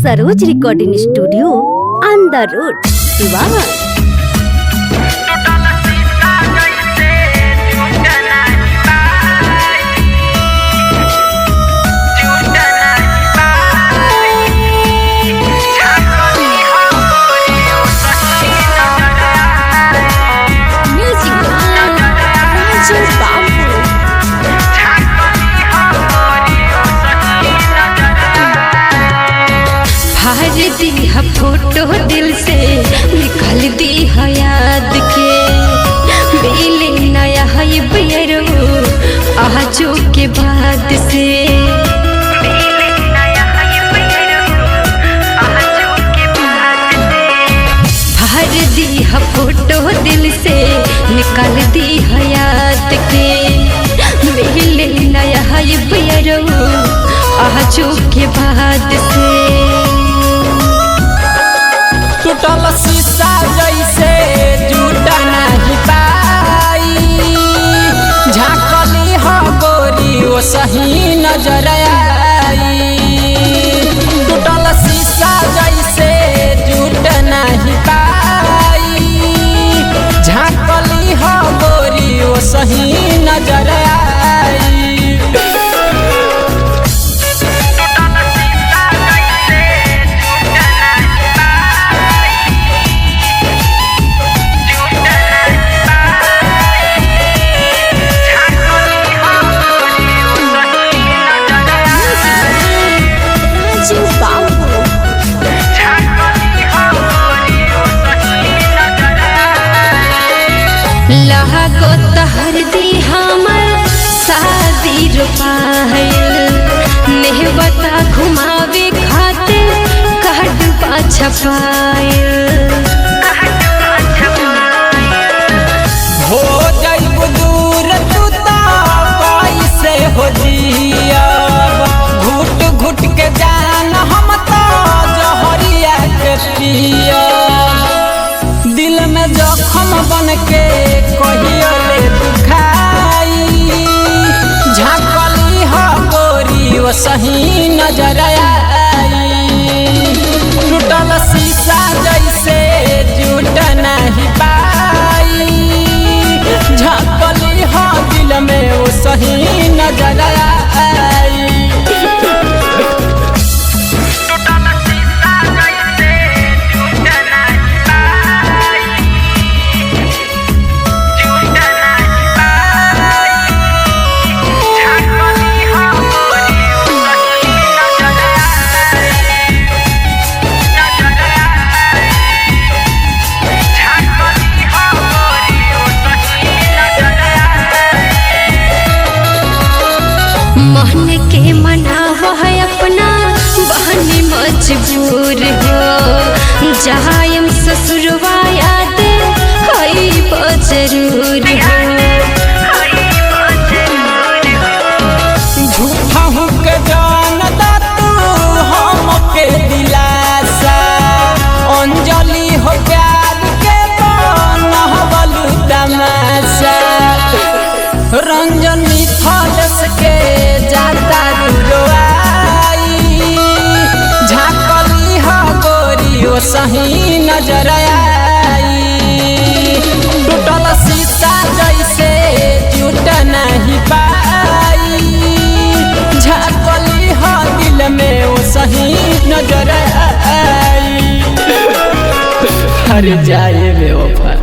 Saroj recording studio on the road Siwan. दी है photo दिल से निकाल दी है याद के बेले नया है बेरो आजो के बाद से भर दी है फोटो दिल से निकाल दी है याद के बेले नया है बेरो आजो के बाद से टूटल शीशा जैसे जुटा नहीं पाई झाँकली हो गोरी वो सही नजर आई। टूटल शीशा जैसे जुट नहीं पाई झाँकली हो गोरी वो सही नजर आई। लागो तहर दी हमर शादी रुपायल नेहबता घुमावे खातिर काट पाछा पायल हो जाइब दूर तू तो कैसे हो जिया घुट घुट के जान हम तो जहरिया के पिया दिल में जखम बन के कहियो ले दुखाई झाँकली हो गोरी वो सही नजर आई। टूटल शीशा जैसे जुट नहीं पाई झाँकली हो दिल में वो सही नजर आई। मन के मनावा है अपना बहनी मजबूर हो जायम ससुरवा याद है जरूर हो झूठा हूँ के जान तू हमके दिलासा अंजलि हो प्यार के बनहबलू तमाशा रंजन मिथालस के जाता रुआई झाँकली हो गोरी वो सही नजर आई। टूटल शीशा जैसे जुट नहीं पाई झाँकली हो दिल में वो सही नजर आई। हर जाए बेवफा।